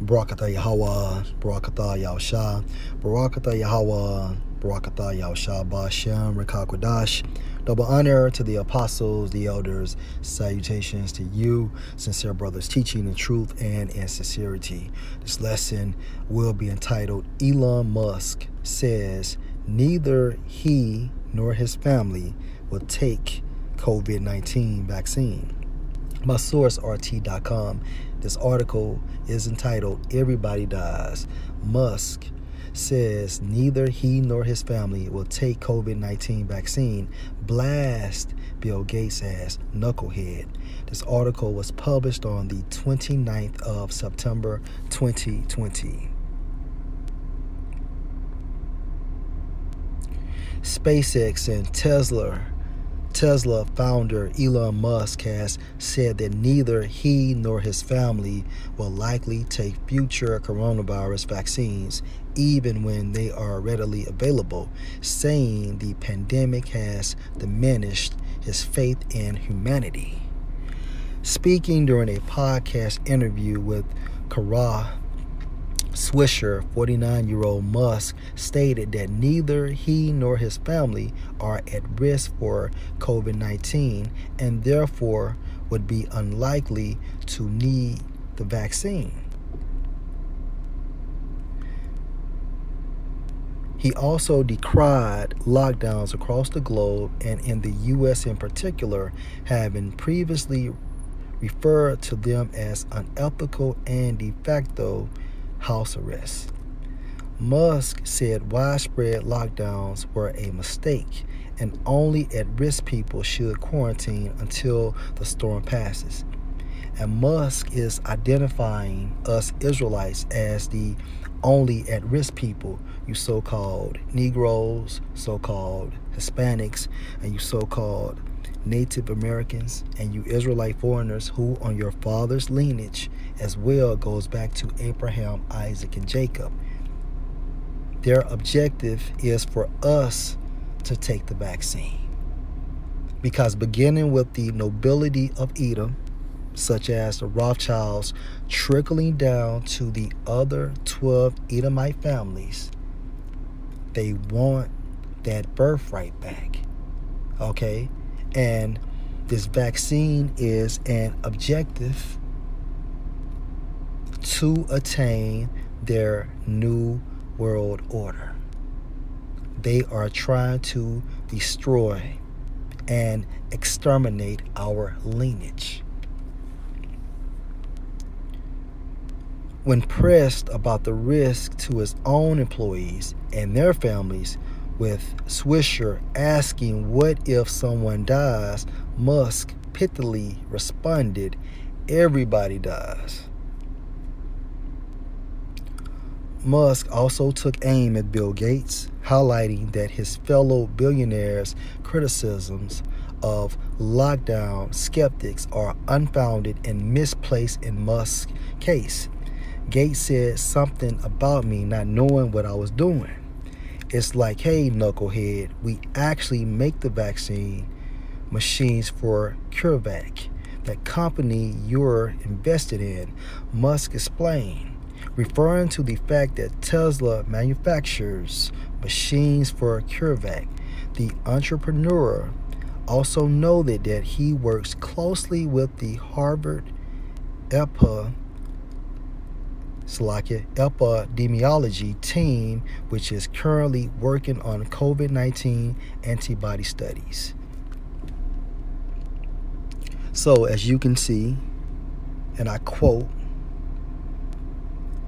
Barakatah Yahweh, Barakatah Yahusha, Barakatah Yahweh, Barakatah Yahusha, Ba'ashem, Rekakwadash. Double honor to the apostles, the elders. Salutations to you, sincere brothers, teaching in truth and in sincerity. This lesson will be entitled, Elon Musk says neither he nor his family will take COVID-19 vaccine. My source, RT.com. This article is entitled, Everybody Dies. Musk says neither he nor his family will take COVID-19 vaccine. Blast Bill Gates as knucklehead. This article was published on the 29th of September 2020. SpaceX and Tesla founder Elon Musk has said that neither he nor his family will likely take future coronavirus vaccines, even when they are readily available, saying the pandemic has diminished his faith in humanity. Speaking during a podcast interview with Kara Swisher, 49-year-old Musk stated that neither he nor his family are at risk for COVID-19 and therefore would be unlikely to need the vaccine. He also decried lockdowns across the globe and in the U.S. in particular, having previously referred to them as unethical and de facto house arrest. Musk said widespread lockdowns were a mistake and only at-risk people should quarantine until the storm passes. And Musk is identifying us Israelites as the only at-risk people, you so-called Negroes, so-called Hispanics, and you so-called Native Americans, and you Israelite foreigners who on your father's lineage as well goes back to Abraham, Isaac, and Jacob. Their objective is for us to take the vaccine. Because beginning with the nobility of Edom, such as the Rothschilds, trickling down to the other 12 Edomite families, they want that birthright back. Okay? And this vaccine is an objective to attain their new world order. They are trying to destroy and exterminate our lineage. When pressed about the risk to his own employees and their families, with Swisher asking what if someone dies, Musk pithily responded, everybody dies. Musk also took aim at Bill Gates, highlighting that his fellow billionaires' criticisms of lockdown skeptics are unfounded and misplaced in Musk's case. Gates said something about me not knowing what I was doing. It's like, hey, knucklehead, we actually make the vaccine machines for CureVac, that company you're invested in, Musk explained, referring to the fact that Tesla manufactures machines for CureVac. The entrepreneur also noted that he works closely with the Harvard epidemiology team, which is currently working on COVID-19 antibody studies. So as you can see, and I quote,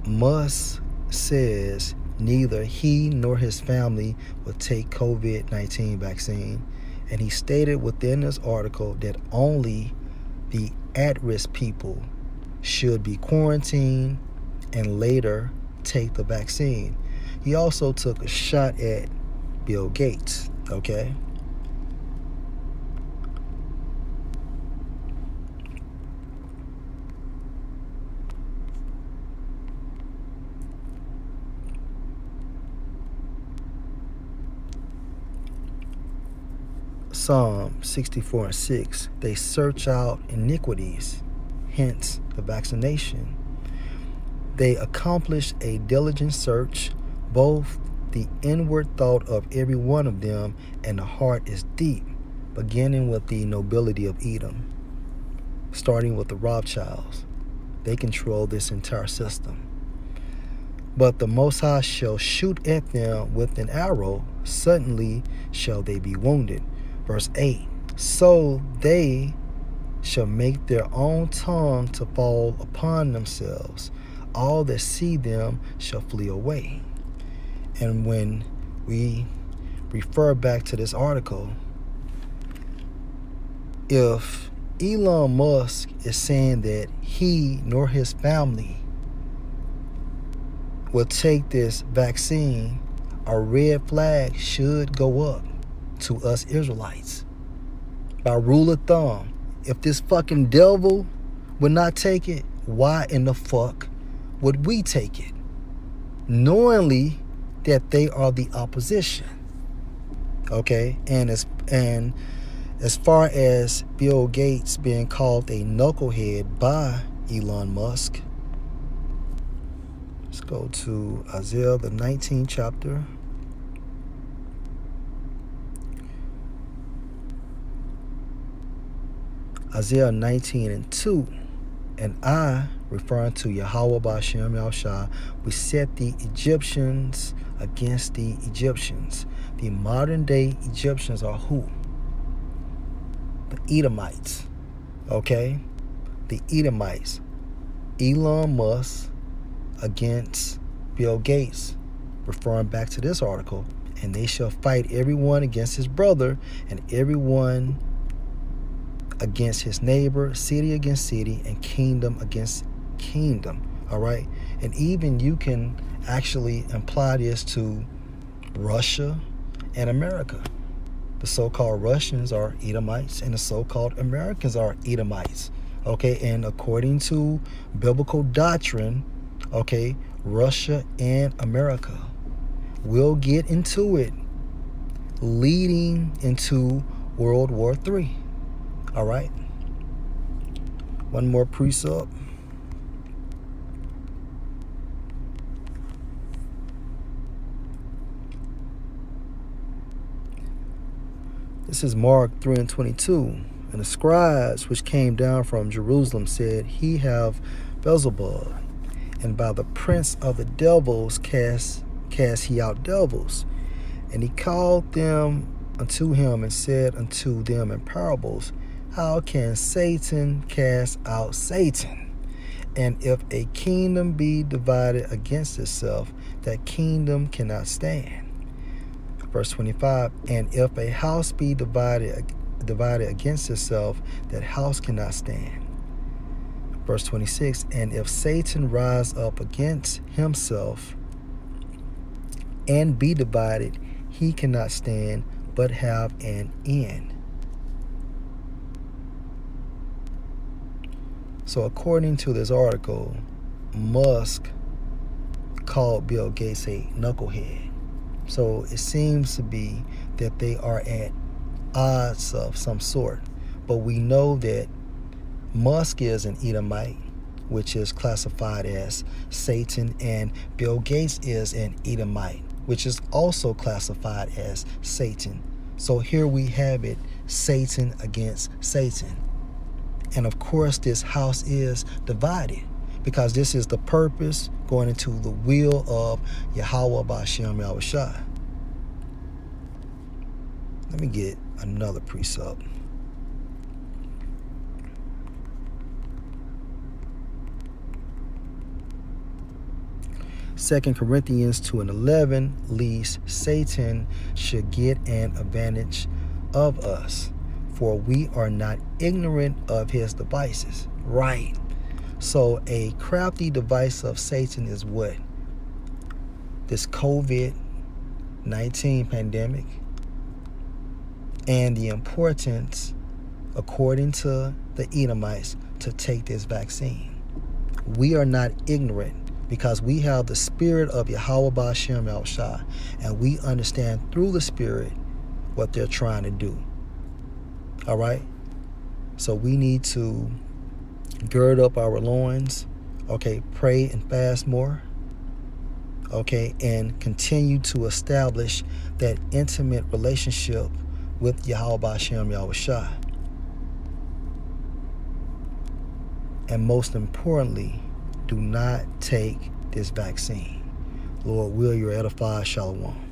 Musk says neither he nor his family will take COVID-19 vaccine, and he stated within this article that only the at-risk people should be quarantined and later take the vaccine. He also took a shot at Bill Gates, okay? Psalm 64:6, they search out iniquities, hence the vaccination. They accomplish a diligent search, both the inward thought of every one of them and the heart is deep, beginning with the nobility of Edom, starting with the Rothschilds. They control this entire system. But the Most High shall shoot at them with an arrow, suddenly shall they be wounded. Verse 8, so they shall make their own tongue to fall upon themselves. All that see them shall flee away. And when we refer back to this article, if Elon Musk is saying that he nor his family will take this vaccine, a red flag should go up to us Israelites. By rule of thumb, if this fucking devil would not take it, why in the fuck would we take it? Knowingly that they are the opposition. Okay? And as far as Bill Gates being called a knucklehead by Elon Musk, let's go to Isaiah, the 19th chapter. Isaiah 19:2. And I, referring to Yahweh B'Shem Yahushua, we set the Egyptians against the Egyptians. The modern day Egyptians are who? The Edomites. Okay? The Edomites. Elon Musk against Bill Gates, referring back to this article, and they shall fight everyone against his brother, and everyone against his neighbor, city against city, and kingdom against kingdom. All right? And even you can actually apply this to Russia and America. The so-called Russians are Edomites, and the so-called Americans are Edomites. Okay? And according to biblical doctrine, okay, Russia and America will get into it, leading into World War III. All right. One more precept. This is Mark 3:22. And the scribes which came down from Jerusalem said, He have Beelzebub, and by the prince of the devils cast he out devils. And he called them unto him and said unto them in parables, How can Satan cast out Satan? And if a kingdom be divided against itself, that kingdom cannot stand. Verse 25, and if a house be divided against itself, that house cannot stand. Verse 26, and if Satan rise up against himself and be divided, he cannot stand, but have an end. So according to this article, Musk called Bill Gates a knucklehead. So it seems to be that they are at odds of some sort. But we know that Musk is an Edomite, which is classified as Satan, and Bill Gates is an Edomite, which is also classified as Satan. So here we have it, Satan against Satan. And of course, this house is divided because this is the purpose going into the will of Yahweh B'Shem Yahushua. Let me get another precept. Second Corinthians 2:11, lest Satan should get an advantage of us, for we are not ignorant of his devices. Right. So a crafty device of Satan is what? This COVID-19 pandemic, and the importance, according to the Edomites, to take this vaccine. We are not ignorant because we have the spirit of Yahweh B'Shem Yahushua, and we understand through the spirit what they're trying to do. All right? So we need to gird up our loins, Okay, pray and fast more. Okay, and continue to establish that intimate relationship with Yahweh Hashem Yahushua. And most importantly, do not take this vaccine. Lord, will you edify? Shalom.